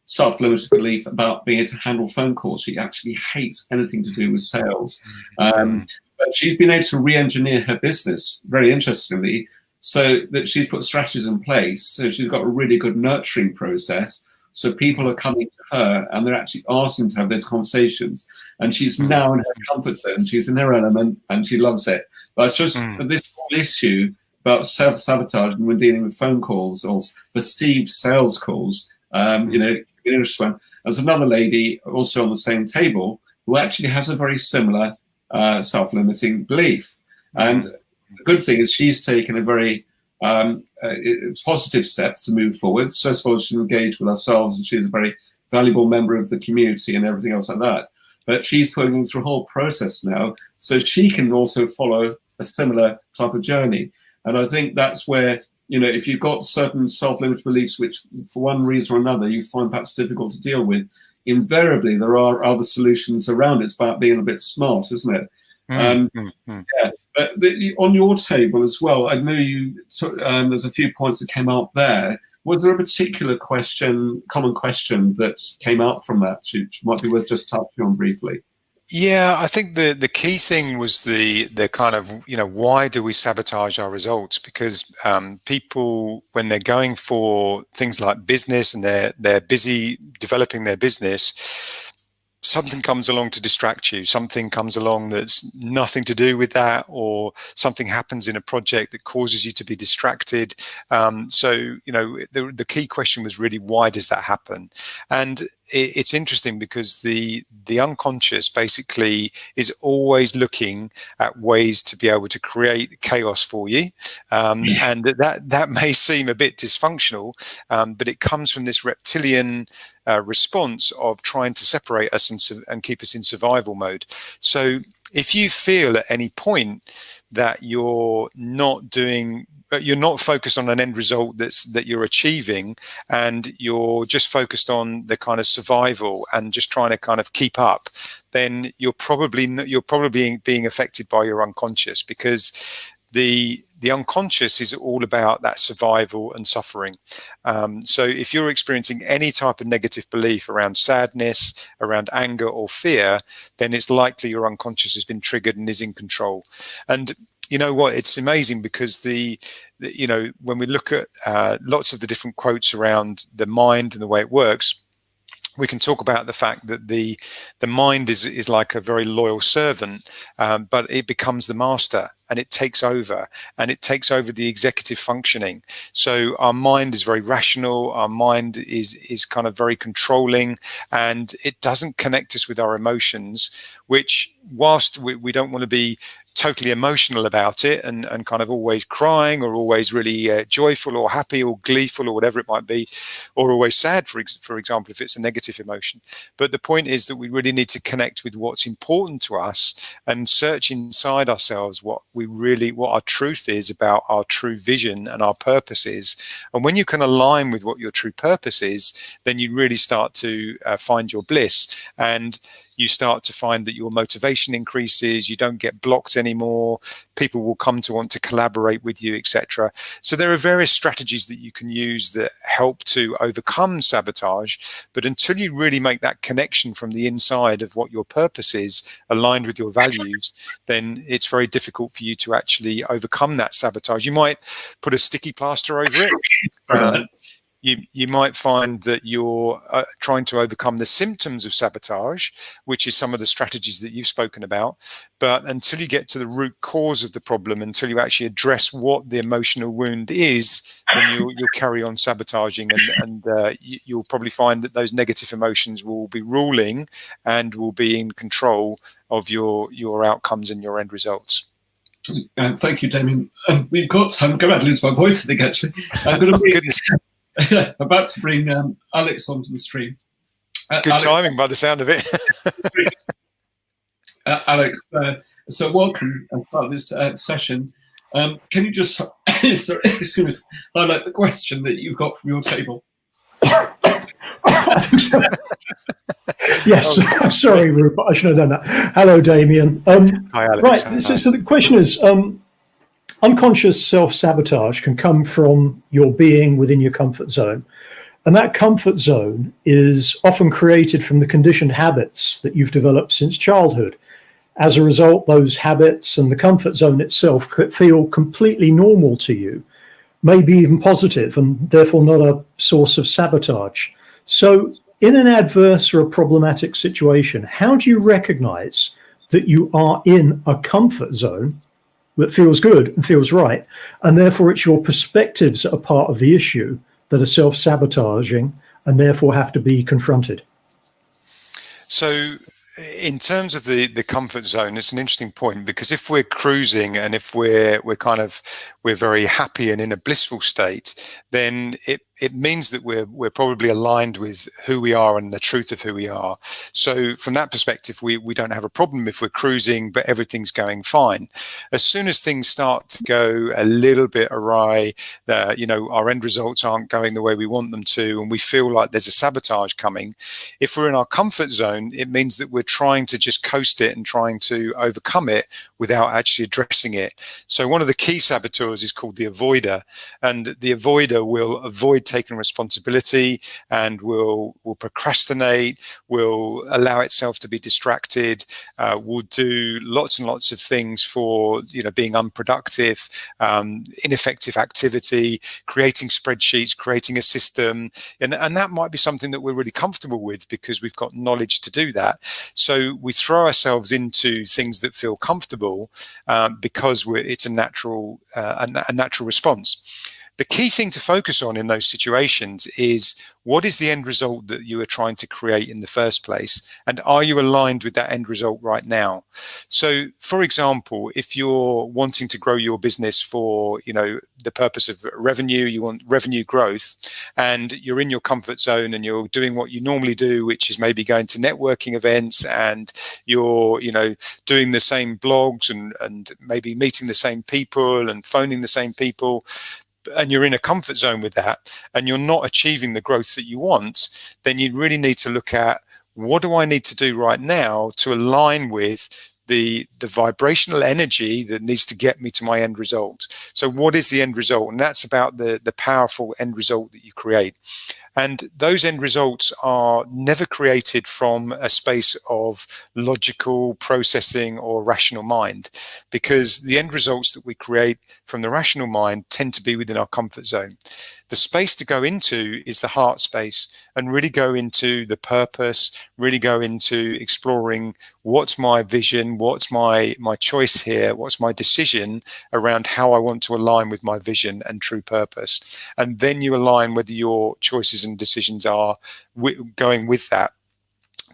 self-limited belief about being able to handle phone calls. She actually hates anything to do with sales. But she's been able to re-engineer her business, very interestingly, so that she's put strategies in place. So she's got a really good nurturing process. So people are coming to her and they're actually asking to have those conversations. And she's now in her comfort zone. She's in her element and she loves it. But it's just this whole issue about self-sabotage when we're dealing with phone calls or perceived sales calls, you know, an interesting one. There's another lady also on the same table who actually has a very similar self-limiting belief. And the good thing is she's taken a very positive steps to move forward. So first of all, she's engaged with ourselves and she's a very valuable member of the community and everything else like that. But she's putting through a whole process now so she can also follow a similar type of journey. And I think that's where, you know, if you've got certain self-limited beliefs which for one reason or another you find perhaps difficult to deal with, invariably there are other solutions around it. It's about being a bit smart, isn't it? Yeah, but on your table as well, I know you. There's a few points that came out there. Was there a particular question, common question that came out from that, which might be worth just touching on briefly? Yeah, I think the key thing was the kind of, you know, why do we sabotage our results? Because people, when they're going for things like business and they're busy developing their business, something comes along to distract you, something comes along that's nothing to do with that, or something happens in a project that causes you to be distracted. So, you know, the key question was really, why does that happen? And it's interesting because the unconscious basically is always looking at ways to be able to create chaos for you. And that may seem a bit dysfunctional, but it comes from this reptilian response of trying to separate us and keep us in survival mode. So if you feel at any point that you're not focused on an end result that you're achieving, and you're just focused on the kind of survival and just trying to kind of keep up, then you're probably being affected by your unconscious, because the unconscious is all about that survival and suffering. So if you're experiencing any type of negative belief around sadness, around anger or fear, then it's likely your unconscious has been triggered and is in control. And you know what? It's amazing because you know, when we look at lots of the different quotes around the mind and the way it works, we can talk about the fact that the mind is like a very loyal servant, but it becomes the master, and it takes over, and it takes over the executive functioning. So our mind is very rational, our mind is kind of very controlling, and it doesn't connect us with our emotions, which, whilst we don't want to be totally emotional about it and kind of always crying, or always really joyful or happy or gleeful or whatever it might be, or always sad, for example, if it's a negative emotion. But the point is that we really need to connect with what's important to us and search inside ourselves what our truth is about our true vision and our purpose is. And when you can align with what your true purpose is, then you really start to find your bliss, and you start to find that your motivation increases, you don't get blocked anymore, people will come to want to collaborate with you, etc. So there are various strategies that you can use that help to overcome sabotage, but until you really make that connection from the inside of what your purpose is, aligned with your values, then it's very difficult for you to actually overcome that sabotage. You might put a sticky plaster over it. You might find that you're trying to overcome the symptoms of sabotage, which is some of the strategies that you've spoken about. But until you get to the root cause of the problem, until you actually address what the emotional wound is, then you'll carry on sabotaging, and you'll probably find that those negative emotions will be ruling and will be in control of your outcomes and your end results. Thank you, Damien. We've got I'm going to lose my voice, I think, actually. I'm going to goodness. About to bring Alex onto the stream. It's good timing by the sound of it. Alex, so welcome as part of this session. Can you just sorry, highlight the question that you've got from your table? Yes, sorry, Rupert, I should have done that. Hello, Damien. Hi, Alex. Right, so the question is, unconscious self-sabotage can come from your being within your comfort zone. And that comfort zone is often created from the conditioned habits that you've developed since childhood. As a result, those habits and the comfort zone itself could feel completely normal to you, maybe even positive, and therefore not a source of sabotage. So in an adverse or a problematic situation, how do you recognize that you are in a comfort zone that feels good and feels right, and therefore it's your perspectives that are part of the issue that are self-sabotaging and therefore have to be confronted? So in terms of the comfort zone, it's an interesting point, because if we're cruising and if we're very happy and in a blissful state, then it means that we're probably aligned with who we are and the truth of who we are. So from that perspective, we don't have a problem if we're cruising, but everything's going fine. As soon as things start to go a little bit awry, you know, our end results aren't going the way we want them to, and we feel like there's a sabotage coming, if we're in our comfort zone, it means that we're trying to just coast it and trying to overcome it without actually addressing it. So one of the key saboteurs is called the avoider, and the avoider will avoid taking responsibility and will procrastinate, will allow itself to be distracted, will do lots and lots of things for, you know, being unproductive, ineffective activity, creating spreadsheets, creating a system, and that might be something that we're really comfortable with because we've got knowledge to do that. So we throw ourselves into things that feel comfortable because it's a natural response. The key thing to focus on in those situations is, what is the end result that you are trying to create in the first place? And are you aligned with that end result right now? So, for example, if you're wanting to grow your business for, you know, the purpose of revenue, you want revenue growth, and you're in your comfort zone and you're doing what you normally do, which is maybe going to networking events, and you're, you know, doing the same blogs and maybe meeting the same people and phoning the same people, and you're in a comfort zone with that, and you're not achieving the growth that you want, then you really need to look at, what do I need to do right now to align with the vibrational energy that needs to get me to my end result? So what is the end result? And that's about the powerful end result that you create. And those end results are never created from a space of logical processing or rational mind, because the end results that we create from the rational mind tend to be within our comfort zone. The space to go into is the heart space, and really go into the purpose, really go into exploring, what's my vision, what's my choice here, what's my decision around how I want to align with my vision and true purpose. And then you align whether your choices and decisions are going with that.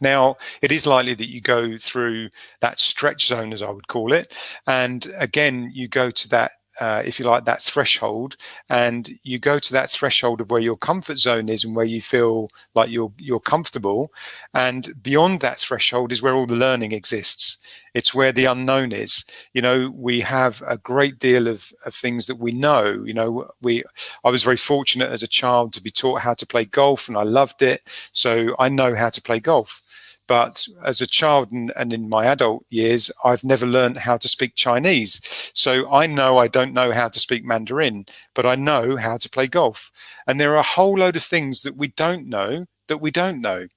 Now, it is likely that you go through that stretch zone, as I would call it. And again, you go to that, if you like, that threshold, and you go to that threshold of where your comfort zone is and where you feel like you're comfortable. And beyond that threshold is where all the learning exists. It's where the unknown is. You know, we have a great deal of things that we know. You know, I was very fortunate as a child to be taught how to play golf, and I loved it. So I know how to play golf. But as a child and in my adult years, I've never learned how to speak Chinese. So I know I don't know how to speak Mandarin, but I know how to play golf. And there are a whole load of things that we don't know that we don't know.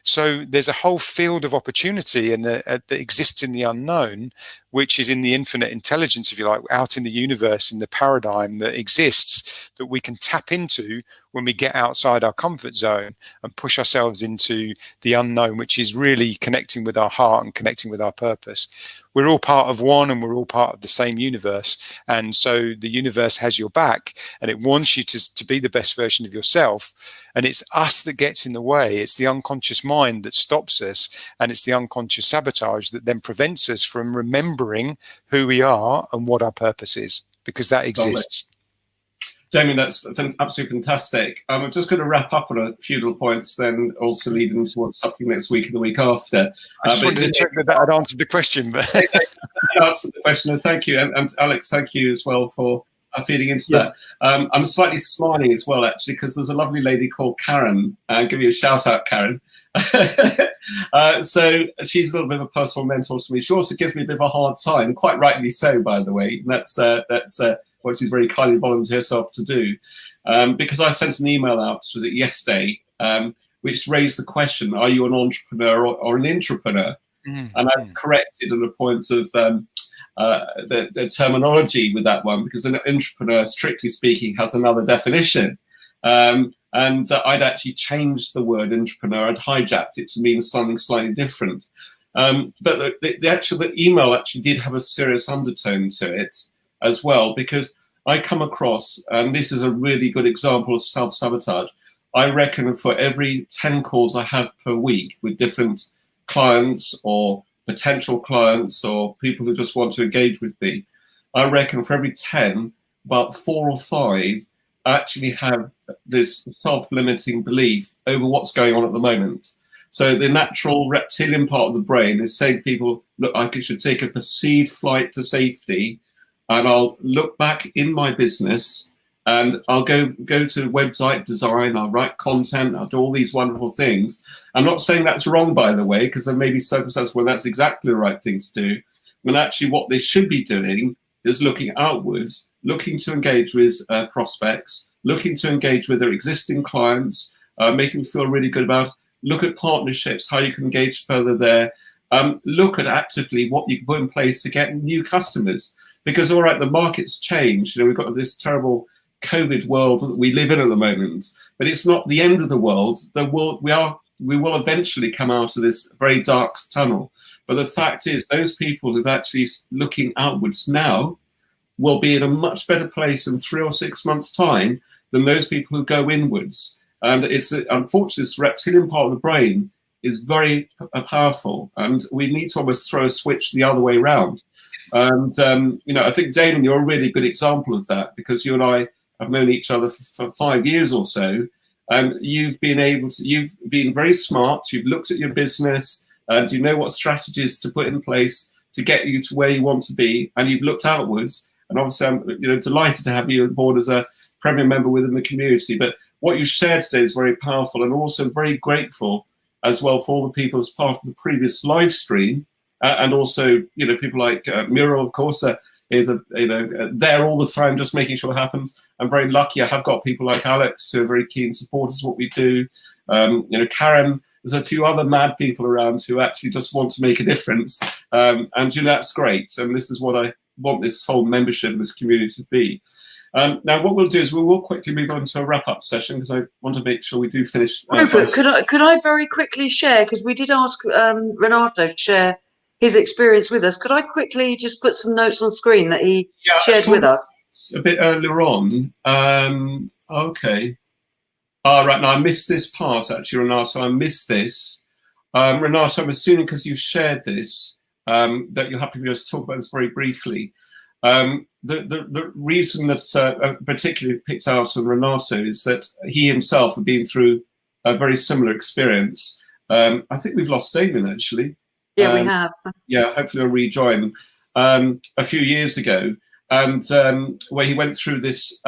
So there's a whole field of opportunity that exists in the unknown, which is in the infinite intelligence, if you like, out in the universe, in the paradigm that exists, that we can tap into when we get outside our comfort zone and push ourselves into the unknown, which is really connecting with our heart and connecting with our purpose. We're all part of one, and we're all part of the same universe. And so the universe has your back, and it wants you to be the best version of yourself. And it's us that gets in the way. It's the unconscious mind that stops us, and it's the unconscious sabotage that then prevents us from remembering who we are and what our purpose is, because that exists. Damien, that's absolutely fantastic. I'm just going to wrap up on a few little points, then also lead into what's happening next week and the week after. I just wanted to check that had answered the question. But answered the question, and thank you. And Alex, thank you as well for feeding into that. I'm slightly smiling as well, actually, because there's a lovely lady called Karen. I'll give you a shout out, Karen. So she's a little bit of a personal mentor to me. She also gives me a bit of a hard time, quite rightly so, by the way. And that's what she's very kindly volunteered herself to do, because I sent an email out, was it yesterday, which raised the question: are you an entrepreneur or an intrapreneur? And I've corrected on a point of the terminology with that one, because an entrepreneur, strictly speaking, has another definition. And I'd actually changed the word entrepreneur. I'd hijacked it to mean something slightly different. But the email actually did have a serious undertone to it as well, because I come across, and this is a really good example of self-sabotage. I reckon for every 10 calls I have per week with different clients or potential clients or people who just want to engage with me, I reckon for every 10, about 4 or 5 actually have this self-limiting belief over what's going on at the moment. So the natural reptilian part of the brain is saying to people, look, I should take a perceived flight to safety, and I'll look back in my business, and I'll go to website design, I'll write content, I'll do all these wonderful things. I'm not saying that's wrong, by the way, because there may be circumstances where that's exactly the right thing to do. When actually what they should be doing is looking outwards, looking to engage with prospects, looking to engage with their existing clients, making them feel really good about. Look at partnerships, how you can engage further there. Look at actively what you can put in place to get new customers. Because, all right, the market's changed. You know, we've got this terrible COVID world that we live in at the moment, but it's not the end of the world. We will eventually come out of this very dark tunnel. But the fact is, those people who've actually looking outwards now will be in a much better place in 3 or 6 months' time than those people who go inwards. And it's unfortunately, this reptilian part of the brain is very powerful, and we need to almost throw a switch the other way around. And you know, I think, Damon, you're a really good example of that, because you and I have known each other for 5 years or so, and you've been very smart. You've looked at your business, and you know what strategies to put in place to get you to where you want to be, and you've looked outwards. And obviously, I'm delighted to have you on board as a premier member within the community. But what you shared today is very powerful, and also very grateful as well for all the people as part of the previous live stream, and also people like Muriel, of course, is there all the time, just making sure it happens. I'm very lucky. I have got people like Alex who are very keen supporters of what we do. Karen. There's a few other mad people around who actually just want to make a difference, and that's great. And this is what I want this whole membership, this community to be. Now, what we'll do is we will quickly move on to a wrap-up session, because I want to make sure we do finish. Rupert, could I very quickly share, because we did ask Renato to share his experience with us. Could I quickly just put some notes on screen that he shared with us? A bit earlier on. Okay. Right, now I missed this part, actually, Renato. I missed this. Renato, I'm assuming because you shared this, that you're happy for us to talk about this very briefly. The reason that particularly picked out on Renato is that he himself had been through a very similar experience. I think we've lost Damien, actually. Yeah, we have. Yeah, hopefully I'll rejoin. A few years ago, and where he went through this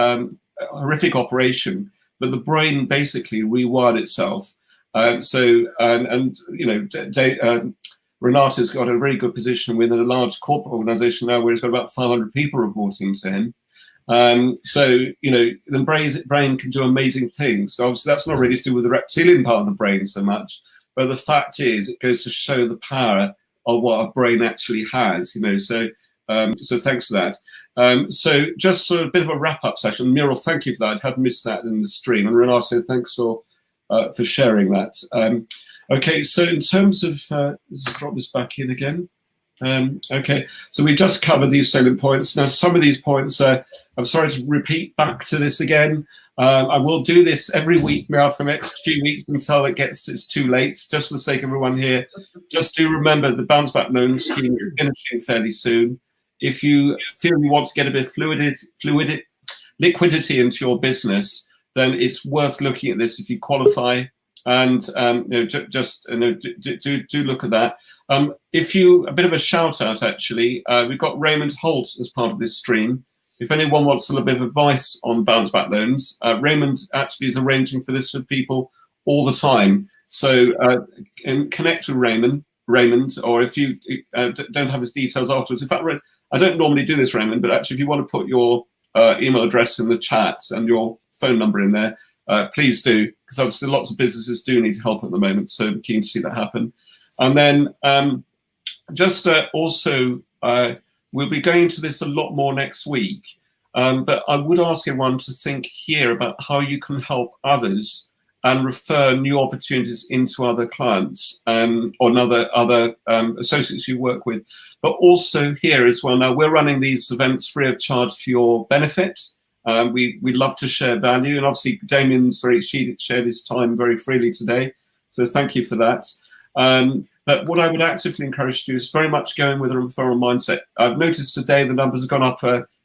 horrific operation, but the brain basically rewired itself. Renato's got a very good position within a large corporate organization now, where he's got about 500 people reporting to him. The brain can do amazing things. So obviously, that's not really to do with the reptilian part of the brain so much, but the fact is, it goes to show the power of what our brain actually has. So thanks for that. So just sort of a bit of a wrap-up session. Muriel, thank you for that. I had missed that in the stream. And Renato, thanks for sharing that. Okay, so in terms of, let's drop this back in again. Okay, so we just covered these salient points. Now, some of these points, I'm sorry to repeat back to this again. I will do this every week now for the next few weeks until it's too late. Just for the sake of everyone here, just do remember the bounce back loan scheme is finishing fairly soon. If you feel you want to get a bit of liquidity into your business, then it's worth looking at this if you qualify. And do look at that. A bit of a shout out, actually, we've got Raymond Holt as part of this stream. If anyone wants a little bit of advice on bounce back loans, Raymond actually is arranging for this for people all the time. So connect with Raymond, or if you don't have his details afterwards. In fact, I don't normally do this, Raymond, but actually, if you want to put your email address in the chat and your phone number in there, please do, because obviously lots of businesses do need help at the moment, so I'm keen to see that happen. And then we'll be going into this a lot more next week, but I would ask everyone to think here about how you can help others and refer new opportunities into other clients or other associates you work with. But also here as well, now we're running these events free of charge for your benefit. We love to share value, and obviously Damien's shared his time very freely today, so thank you for that. But what I would actively encourage you to do is very much going with a referral mindset. I've noticed today the numbers have gone up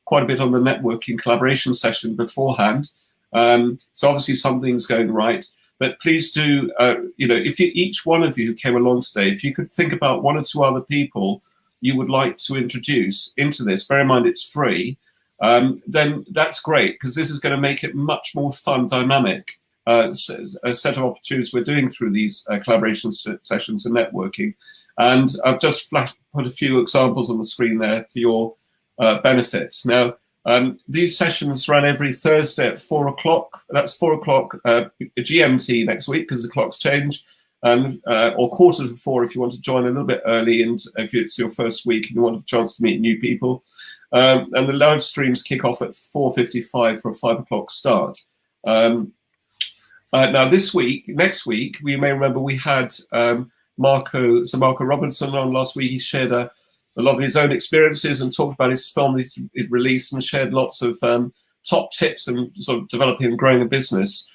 quite a bit on the networking collaboration session beforehand, so obviously something's going right. But please do, if each one of you who came along today, if you could think about 1 or 2 other people you would like to introduce into this, bear in mind it's free. Then that's great, because this is going to make it much more fun, dynamic a set of opportunities we're doing through these collaboration sessions and networking. And I've just put a few examples on the screen there for your benefits. Now, These sessions run every Thursday at 4 o'clock. That's 4 o'clock GMT next week because the clocks change, or 4:45 if you want to join a little bit early, and if it's your first week and you want a chance to meet new people. And the live streams kick off at 4:55 for a 5 o'clock start. Now next week, we may remember we had Marco Robinson on last week. He shared a lot of his own experiences and talked about his film he'd released and shared lots of top tips and sort of developing and growing a business.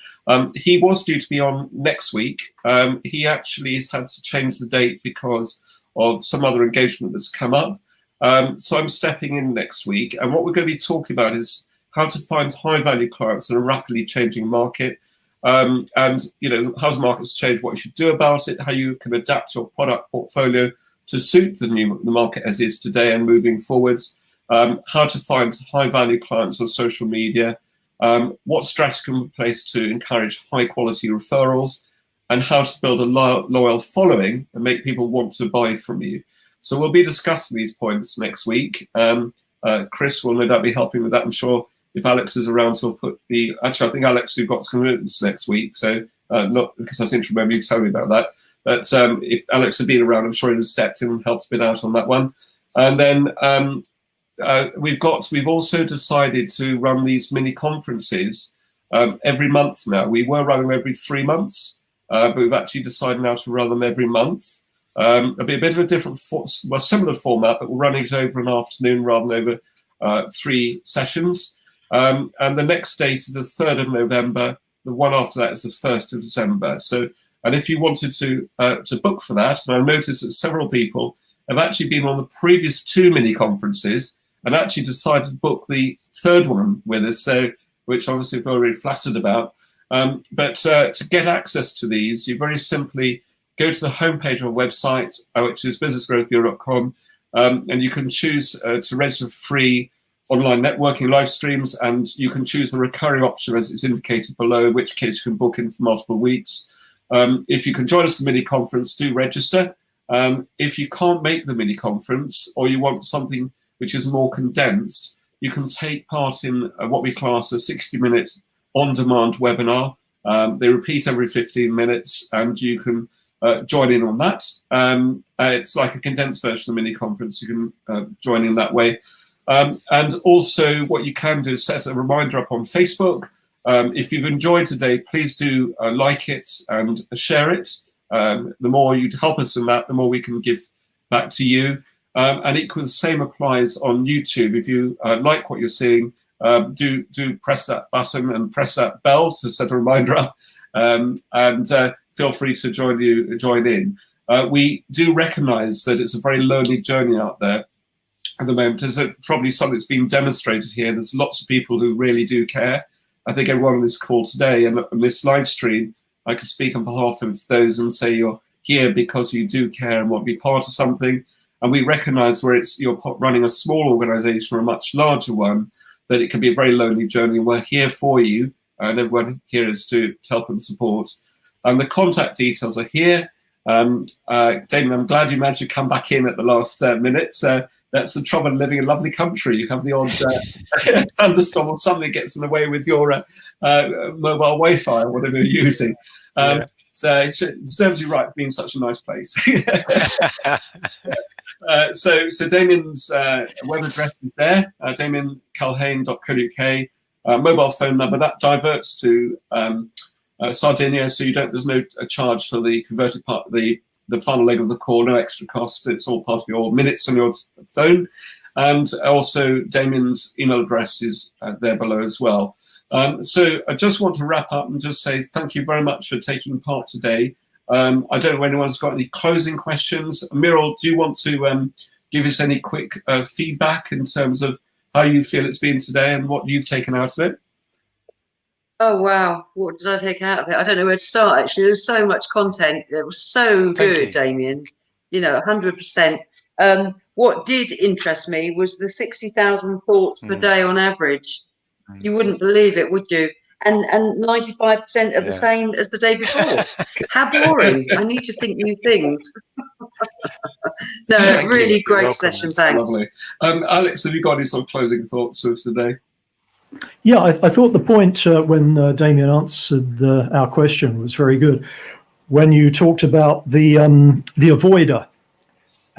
He was due to be on next week. He actually has had to change the date because of some other engagement that's come up. So I'm stepping in next week, and what we're going to be talking about is how to find high-value clients in a rapidly changing market, and how the market's changed, what you should do about it, how you can adapt your product portfolio to suit the market as is today and moving forwards, how to find high-value clients on social media, what strategy can be placed to encourage high-quality referrals, and how to build a loyal following and make people want to buy from you. So we'll be discussing these points next week. Chris will no doubt be helping with that. I'm sure if Alex is around, he'll put the... Actually, I think Alex, you've got some commitments next week, so not because I seem to remember you telling me about that. But if Alex had been around, I'm sure he'd have stepped in and helped a bit out on that one. And then we've also decided to run these mini conferences every month now. We were running them every 3 months, but we've actually decided now to run them every month. It'll be a bit of a different, similar format, but we're running it over an afternoon rather than over 3 sessions. And the next date is the 3rd of November. The one after that is the 1st of December. So, and if you wanted to book for that, and I've noticed that several people have actually been on the previous 2 mini conferences and actually decided to book the 3rd one with us, so which obviously we're very flattered about. But to get access to these, you very simply go to the homepage of our website, which is businessgrowthbureau.com, and you can choose to register for free online networking live streams, and you can choose the recurring option as it's indicated below, in which case you can book in for multiple weeks. If you can join us at the mini conference, do register. If you can't make the mini conference, or you want something which is more condensed, you can take part in what we class a 60-minute on-demand webinar. They repeat every 15 minutes, and you can join in on that. It's like a condensed version of the mini conference. You can join in that way. And also what you can do is set a reminder up on Facebook. If you've enjoyed today, please do like it and share it. The more you'd help us in that, the more we can give back to you. And equally, the same applies on YouTube. If you like what you're seeing, do press that button and press that bell to set a reminder up. And feel free to join in. We do recognise that it's a very lonely journey out there at the moment. There's probably something that's been demonstrated here. There's lots of people who really do care. I think everyone on this call today and on this live stream, I could speak on behalf of those and say you're here because you do care and want to be part of something. And we recognise where you're running a small organisation or a much larger one, that it can be a very lonely journey. We're here for you, and everyone here is to help and support. And the contact details are here. Damien, I'm glad you managed to come back in at the last minute. That's the trouble of living in a lovely country. You have the odd thunderstorm or something gets in the way with your mobile Wi-Fi or whatever you're using. So it serves you right for being such a nice place. So Damien's web address is there, damienculhane.co.uk. Mobile phone number, that diverts to Sardinia, so there's no charge for the converted part, the final leg of the call, no extra cost. It's all part of your minutes on your phone. And also Damien's email address is there below as well. So I just want to wrap up and just say thank you very much for taking part today. I don't know if anyone's got any closing questions. Muriel, do you want to give us any quick feedback in terms of how you feel it's been today and what you've taken out of it? Oh, wow. What did I take out of it? I don't know where to start, actually. There was so much content. It was so good, Damien. 100%. What did interest me was the 60,000 thoughts per day on average. You wouldn't believe it, would you? And 95% are the same as the day before. How boring. I need to think new things. No, Thank really you. great Welcome. session. Thanks. Lovely. Alex, have you got any sort of closing thoughts of today? Yeah, I thought the point when Damien answered our question was very good. When you talked about the avoider,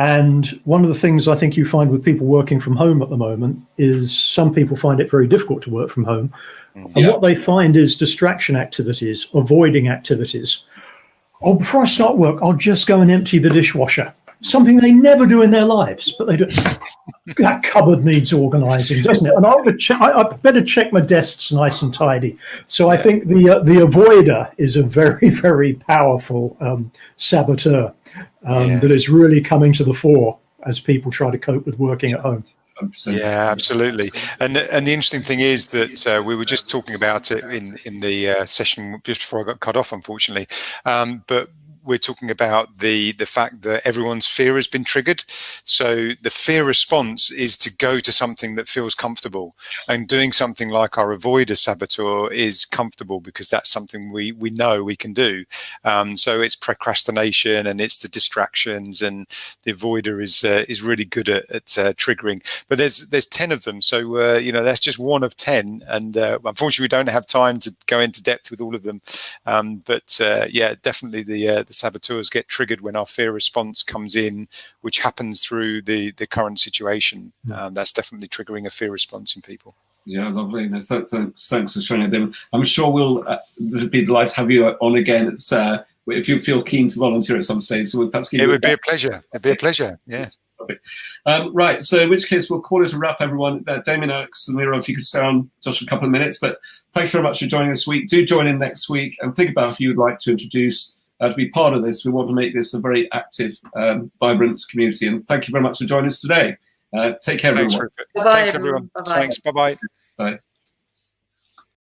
and one of the things I think you find with people working from home at the moment is some people find it very difficult to work from home. And what they find is distraction activities, avoiding activities. Oh, before I start work, I'll just go and empty the dishwasher. Something they never do in their lives, but they do. That cupboard needs organising, doesn't it? And I better check my desk's nice and tidy. So I think the avoider is a very, very powerful saboteur that is really coming to the fore as people try to cope with working at home. Yeah, absolutely. And the interesting thing is that we were just talking about it in the session just before I got cut off, unfortunately. But we're talking about the fact that everyone's fear has been triggered. So the fear response is to go to something that feels comfortable, and doing something like our avoider saboteur is comfortable because that's something we know we can do. So it's procrastination and it's the distractions, and the avoider is really good at triggering. But there's 10 of them, so you know, that's just one of 10, and unfortunately we don't have time to go into depth with all of them. But yeah, definitely the saboteurs get triggered when our fear response comes in, which happens through the current situation. That's definitely triggering a fear response in people. Yeah, lovely. No, thanks for showing it. I'm sure we'll be delighted to have you on again. It's if you feel keen to volunteer at some stage, so we'll perhaps give it would be a pleasure. It'd be a pleasure. Yeah. Right. So in which case we'll call it a wrap, everyone. Damien, Alex, and Mira, if you could stay on just a couple of minutes. But thank you very much for joining this week. Do join in next week and think about who you'd like to introduce to be part of this. We want to make this a very active, vibrant community. And thank you very much for joining us today. Take care, Thanks, everyone. Rupert. Thanks, everyone. Bye-bye. Thanks. Bye-bye. Bye.